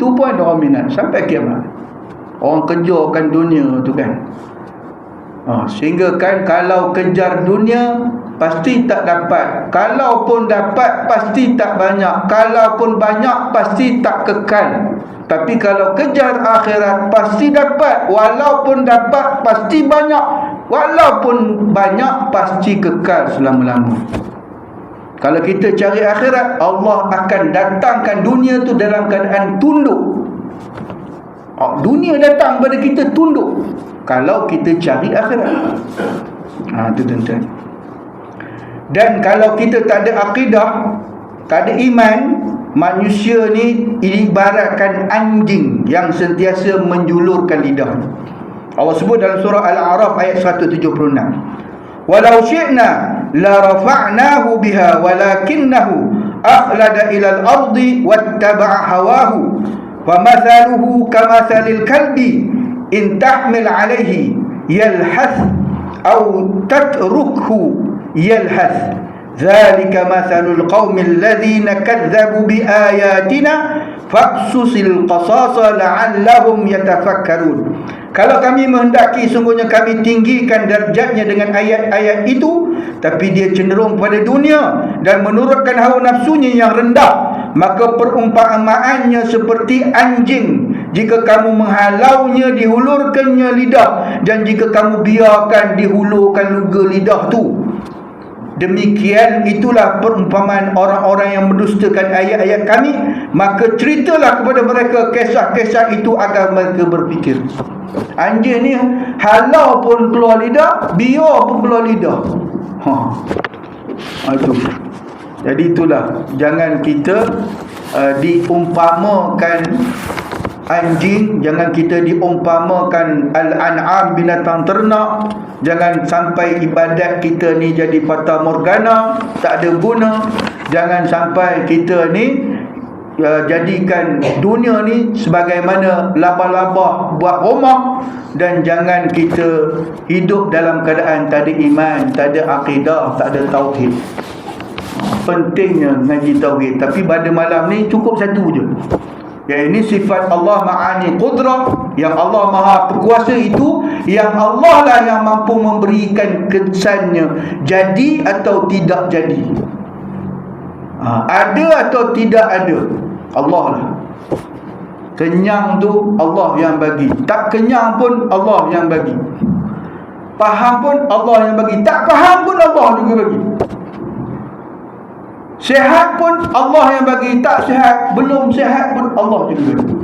Speaker 1: tu pun ada orang minat sampai kiamat. Orang kejarkan dunia tu kan. Sehingga kan kalau kejar dunia pasti tak dapat, kalaupun dapat pasti tak banyak, kalaupun banyak pasti tak kekal. Tapi kalau kejar akhirat pasti dapat, walaupun dapat pasti banyak, walaupun banyak pasti kekal selama-lama. Kalau kita cari akhirat, Allah akan datangkan dunia tu dalam keadaan tunduk. Dunia datang pada kita tunduk kalau kita cari akhirat. Itu tuan-tuan. Dan kalau kita tak ada akidah, tak ada iman, manusia ni ibaratkan anjing yang sentiasa menjulurkan lidah. Allah sebut dalam surah Al-A'raf ayat 176, walau syi'na la rafa'nahu biha walakinnahu akhlada ilal ardi wattaba'a hawahu famathaluhu kamathalil kalbi in tahmil alaihi yalhath aw tatrukhu yalhath dzalika mathalul qaumil ladzina kadzdzabu biayatina faqsusil qasasa la'allahum yatafakkarun. Kalau kami menghendaki, sungguhnya kami tinggikan darjatnya dengan ayat-ayat itu, tapi dia cenderung pada dunia dan menurutkan hawa nafsunya yang rendah, maka perumpamaannya seperti anjing jika kamu menghalaunya, dihulurkannya lidah, dan jika kamu biarkan dihulurkan juga lidah tu. Demikian itulah perumpamaan orang-orang yang mendustakan ayat-ayat kami, maka ceritalah kepada mereka kisah-kisah itu agar mereka berfikir. Anjing ni halau pun keluar lidah, biar pun keluar lidah. Itu. Jadi itulah, jangan kita diumpamakan anjing, jangan kita diumpamakan al-an'am, binatang ternak. Jangan sampai ibadat kita ni jadi fata morgana, tak ada guna. Jangan sampai kita ni jadikan dunia ni sebagaimana laba-laba buat rumah. Dan jangan kita hidup dalam keadaan tak ada iman, tak ada akidah, tak ada tauhid. Pentingnya ngaji tauhid. Tapi pada malam ni cukup satu je, yang ini sifat Allah ma'ani qudrah, yang Allah maha berkuasa itu, yang Allah lah yang mampu memberikan kesannya jadi atau tidak jadi, ada atau tidak ada, Allah lah. Kenyang tu Allah yang bagi, tak kenyang pun Allah yang bagi, faham pun Allah yang bagi, tak faham pun Allah juga bagi. Sihat pun Allah yang bagi, tak sihat, belum sihat pun Allah juga bagi.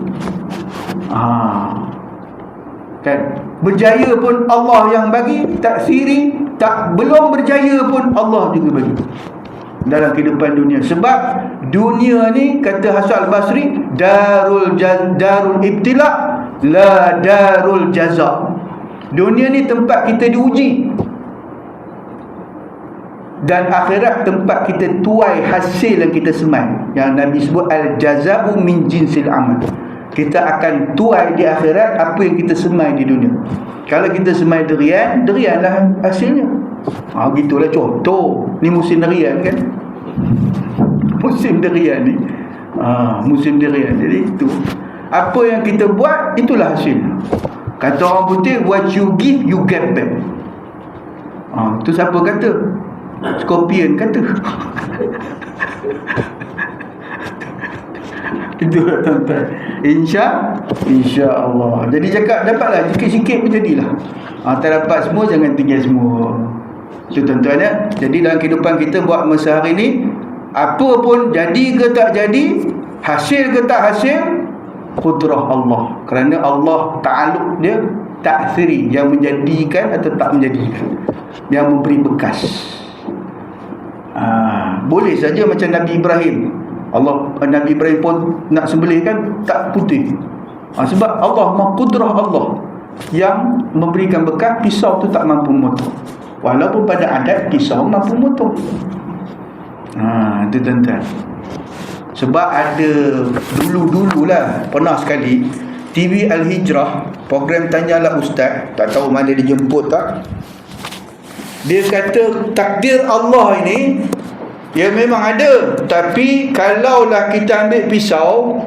Speaker 1: Kan? Berjaya pun Allah yang bagi, tak siri, tak belum berjaya pun Allah juga bagi dalam kehidupan dunia. Sebab dunia ni, kata Hasan al-Basri, darul ibtila, la darul jaza. Dunia ni tempat kita diuji, dan akhirat tempat kita tuai hasil yang kita semai. Yang Nabi sebut al-jaza'u min jinsil amal. Kita akan tuai di akhirat apa yang kita semai di dunia. Kalau kita semai durian, durianlah hasilnya. Gitulah contoh. Ni musim durian kan? Musim durian ni. Musim durian. Jadi itu. Apa yang kita buat, itulah hasil. Kata orang putih, what you give, you get back. Itu siapa kata? Scorpion kata. Itulah tuan-tuan. Insya-Allah. Jadi cakap dapatlah sikit-sikit pun jadilah. Tak dapat semua, jangan tinggal semua. Itu tuan-tuan ya. Jadi dalam kehidupan kita buat masa hari ni, apa pun jadi ke tak jadi, hasil ke tak hasil, qudrah Allah. Kerana Allah ta'aluk dia ta'thiri, yang menjadikan atau tak menjadikan, yang memberi bekas. Boleh saja macam Nabi Ibrahim. Nabi Ibrahim pun nak sembelih kan, tak putih. Sebab Allah, qudrah Allah yang memberikan bekas. Pisau tu tak mampu memotong, walaupun pada adat pisau mampu memotong. Itu tuan-tuan. Sebab ada dulu-dululah, pernah sekali TV Al-Hijrah, program Tanyalah Ustaz, tak tahu mana dia jemput tak. Dia kata takdir Allah ini ya memang ada, tapi kalaulah kita ambil pisau,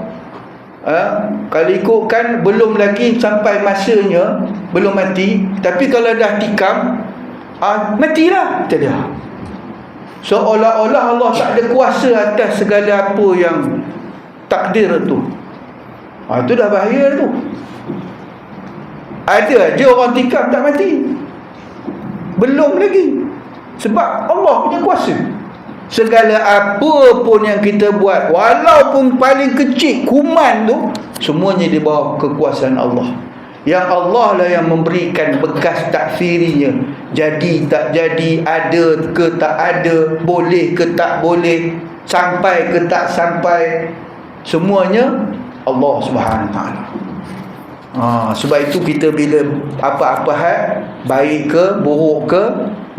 Speaker 1: kalau ikutkan belum lagi sampai masanya, belum mati, tapi kalau dah tikam, matilah, kata dia. Seolah-olah Allah tak ada kuasa atas segala apa yang takdir tu. Itu dah bahaya tu. Ada je orang tikam tak mati, belum lagi. Sebab Allah punya kuasa. Segala apa pun yang kita buat, walaupun paling kecil kuman tu, semuanya di bawah kekuasaan Allah. Yang Allah lah yang memberikan bekas taksirinya. Jadi tak jadi, ada ke tak ada, boleh ke tak boleh, sampai ke tak sampai, semuanya Allah Subhanahu Wa Taala. Sebab itu kita bila apa-apa hal, baik ke buruk ke,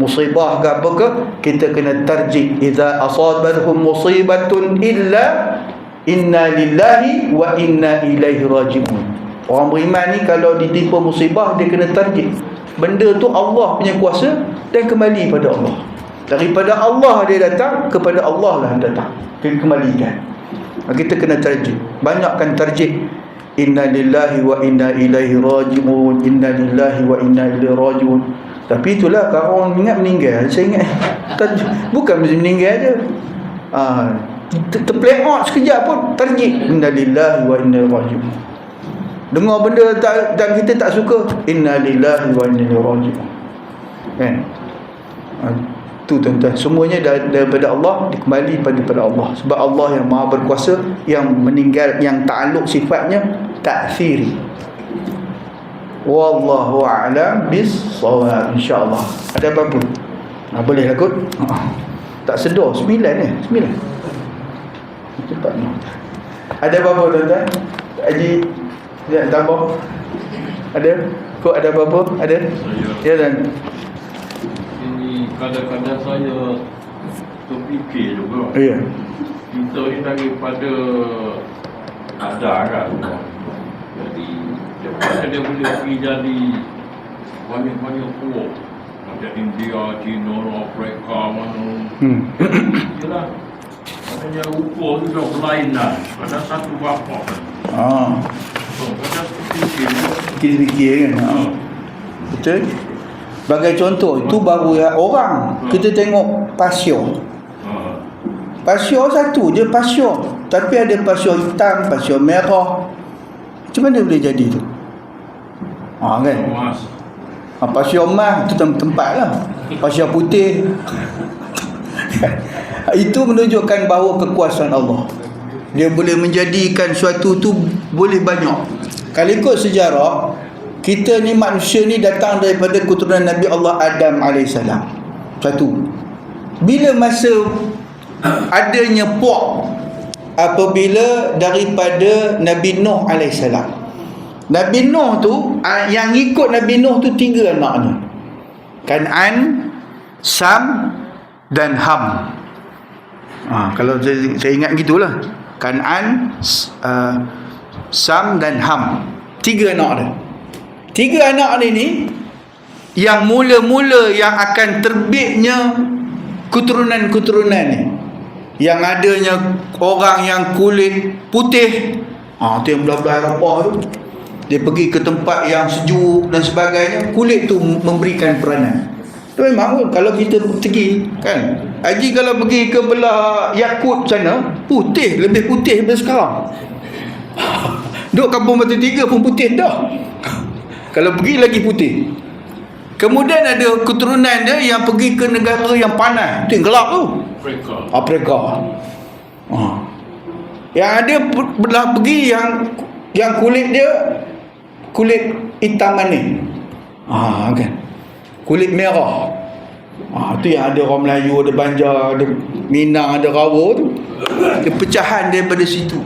Speaker 1: musibah ke apa ke, kita kena tarjih. Idza asabathum musibatun illa inna lillahi wa inna ilaihi raji'un. Orang beriman ni kalau ditimpa musibah, dia kena tarjih. Benda tu Allah punya kuasa dan kembali pada Allah. Daripada Allah dia datang, kepada Allah lah datang, kita kembalikan. Kita kena tarjih. Banyakkan tarjih. Inna lillahi wa inna ilaihi raji'un, inna lillahi wa inna ilaihi raji'un. Tapi itulah, kalau orang ingat meninggal, saya ingat bukan mesti meninggal je, terplay out sekejap pun tarjih, inna lillahi wa inna ilaihi raji'un. dengar benda dan kita tak suka, inna lillahi wa inna ilaihi raji'un. Kan? Tu tuan-tuan, semuanya daripada Allah, dikembali pada Allah. Sebab Allah yang Maha berkuasa, yang meninggal, yang ta'alluq sifatnya ta'thiri. Wallahu a'lam bis-shawab, insya-Allah. Ada apa-apa? Boleh lah kot. Tak sedar 9 ni, 9. Cepat ni. Ada apa-apa tuan-tuan? Haji nak tambah? Ada? Kok ada apa-apa? Ada? Ya dan
Speaker 2: ini kadang-kadang saya terfikir juga.
Speaker 1: ya.
Speaker 2: Kita ni daripada ada kan. Jadi cepat dia boleh pergi jadi banyak-banyak puak. Macam India, China, Afrika, mana. Yalah. Maknanya ukur tu dah berlainan. Ada satu bapa kan. So, kadang terfikir.
Speaker 1: Fikir-fikir kan. Betul? Sebagai contoh, itu baru orang. Kita tengok pasir. Pasir satu je pasir. Tapi ada pasir hitam, pasir merah. Macam mana boleh jadi tu? Kan? Pasir emas tu tempat lah. Pasir putih. Itu menunjukkan bahawa kekuasaan Allah. Dia boleh menjadikan suatu tu boleh banyak. Kalau ikut sejarah, kita ni manusia ni datang daripada keturunan Nabi Allah Adam AS. Satu. Bila masa adanya puak, apabila daripada Nabi Nuh AS. Nabi Nuh tu, yang ikut Nabi Nuh tu 3 anaknya. Kan'an, Sam dan Ham. Kalau saya ingat gitulah. Kan'an, Sam dan Ham. 3 anak dia. 3 anak ni yang mula-mula yang akan terbitnya keturunan-keturunan ni, yang adanya orang yang kulit putih, tu yang belah-belah Eropah tu, dia pergi ke tempat yang sejuk dan sebagainya, kulit tu memberikan peranan. Tu memang pun kalau kita pergi kan, Haji kalau pergi ke belah Yakut sana, putih, lebih putih daripada sekarang. Duk kampung Batu Tiga pun putih dah. Kalau pergi lagi putih. Kemudian ada keturunan dia yang pergi ke negara yang panas, tu yang gelap tu, Afrika. Yang ada belah pergi yang kulit dia kulit hitam manis. Kan. Kulit merah. Tu yang ada orang Melayu, ada Banjar, ada Minang, ada Rawa tu. Dia pecahan daripada situ.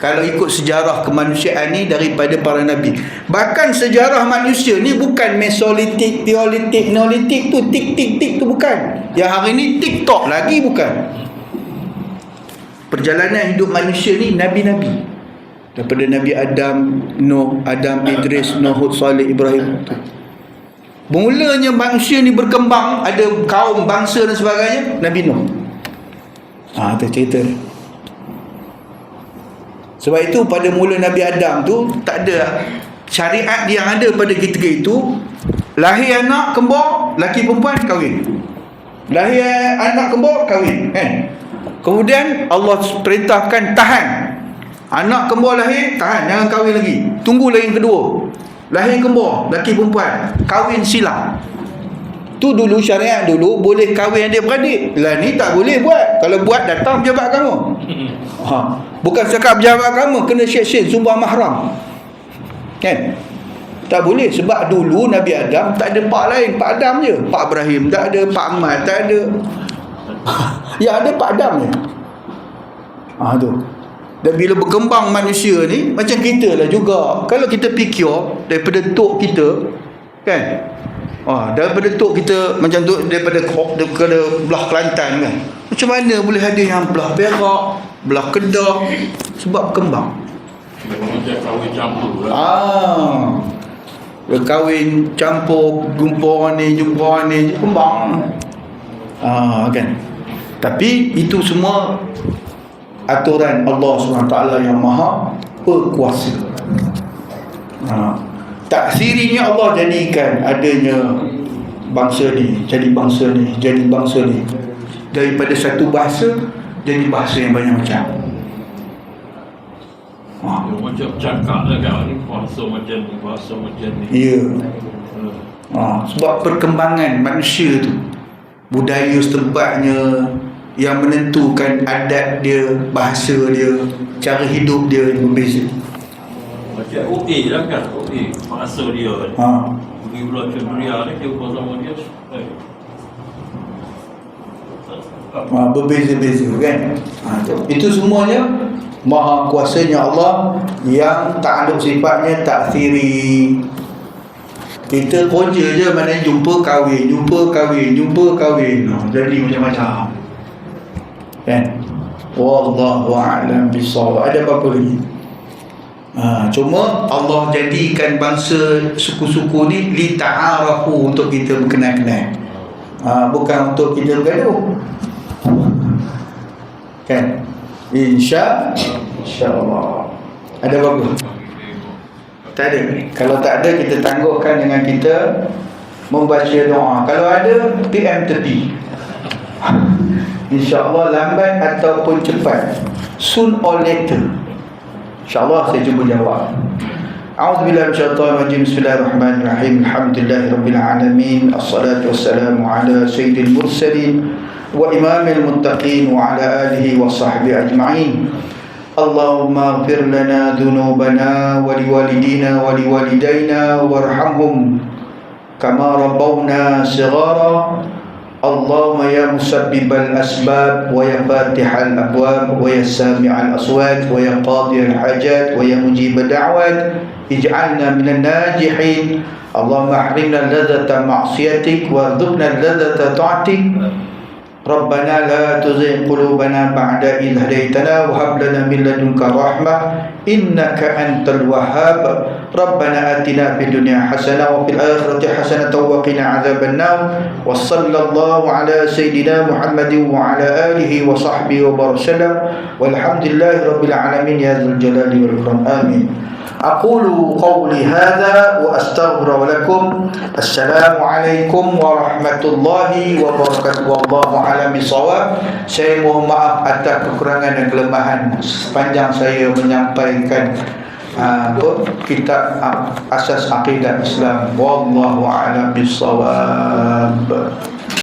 Speaker 1: Kalau ikut sejarah kemanusiaan ni daripada para nabi. Bahkan sejarah manusia ni bukan Mesolitik, Neolitik, Neolitik tu tik-tik-tik tu bukan. Yang hari ni TikTok lagi bukan. Perjalanan hidup manusia ni nabi-nabi. Daripada Nabi Adam, Nuh, Adam, Idris, Nuh, Hud, Salih, Ibrahim. Mulanya manusia ni berkembang, ada kaum, bangsa dan sebagainya, Nabi Nuh. Tu cerita. Sebab itu pada mula Nabi Adam tu tak ada syariat yang ada pada ketika itu. Lahir anak kembar, laki perempuan kahwin. Lahir anak kembar kahwin, kan? Kemudian Allah perintahkan tahan. Anak kembar lahir, tahan, jangan kahwin lagi. Tunggu lagi yang kedua. Lahir kembar, laki perempuan, kahwin silang. Tu dulu syariat dulu boleh kahwin adik-beradik. Lah ni tak boleh buat. Kalau buat datang pejabat agama. Bukan cakap pejabat agama, kena syek-syek sumpah mahram. Kan? Tak boleh sebab dulu Nabi Adam tak ada pak lain, Pak Adam je. Pak Ibrahim tak ada, Pak Ahmad tak ada. Yang ada Pak Adam je. Tu. Dan bila berkembang manusia ni, macam kita lah juga. Kalau kita fikir daripada tok kita, kan? Daripada tok kita macam tu, daripada belah Kelantan kan, macam mana boleh ada yang belah Perak, belah Kedah, sebab kembang.
Speaker 2: Dia kahwin campur lah.
Speaker 1: Dia kahwin campur, jumpa orang ni, kembang. Kan. Tapi itu semua aturan Allah SWT yang Maha Berkuasa. Taksirinya Allah jadikan adanya bangsa ni, jadi bangsa ni, jadi bangsa ni. Daripada satu bahasa jadi bahasa yang banyak macam.
Speaker 2: Dia macam cakap lah kan, ni bahasa macam ni, bahasa macam ni.
Speaker 1: Ya. Sebab perkembangan manusia tu, budaya setempatnya yang menentukan adat dia, bahasa dia, cara hidup dia berbeza.
Speaker 2: Macam OA lah kan, OA bahasa dia kan. Pergi Pulau Cendria ni, dia bersama dia
Speaker 1: berbeza-beza kan. Itu semuanya maha kuasanya Allah yang takluk sifatnya taksiri. Kita kerja je, mana jumpa kahwin, jadi macam-macam kan. Wallahu a'lam bissawab. Ada apa lagi? Cuma Allah jadikan bangsa suku-suku ni li ta'arafu, untuk kita berkenal-kenal, bukan untuk kita bergaduh kan. InsyaAllah. Ada apa? Tak ada. Kalau tak ada, kita tangguhkan dengan kita membaca doa. Kalau ada, PM tepi. InsyaAllah lambat ataupun cepat, soon or later, InsyaAllah saya cuba jawab. A'udzubillahi minasyaitonir rajim. Bismillahirrahmanirrahim. Alhamdulillahirabbil alamin. Assalatu wassalamu ala sayyidil mursalin wa imamil muttaqin wa ala alihi wa sahbihi ajma'in. Allahumma ighfir lana dhunubana wa liwalidina wa liwalidayna warhamhum kama rabbawna shighara. Allahumma ya musabbibal asbab wa ya fatihal abwab wa ya sami'al aswat wa ya qadiyal hajat wa ya mujibad da'wat, ij'alna minan najihin. Allahumma ahrimna ladzata ma'siyatik wa ardhubna ladzata ta'atik. Rabbana la tuzigh qulubana ba'da idh hadaytana wa hab lana min ladunka rahmah innaka antal wahhab. Rabbana atina fid dunya hasanah wa fil akhirati hasanah wa qina adzaban nar. Wa sallallahu ala sayidina Muhammadin wa ala alihi wa sahbihi wa barakatuh. Walhamdulillahi rabbil alamin ya dzal jalali wal ikram. Amin. Aqulu qawli hadha wa astaghfiru lakum. Assalamualaikum warahmatullahi wabarakatuh. Wallahu a'lam bishawab. Saya mohon maaf atas kekurangan dan kelemahan sepanjang saya menyampaikan kitab asas akidah Islam. Wallahu a'lam bishawab.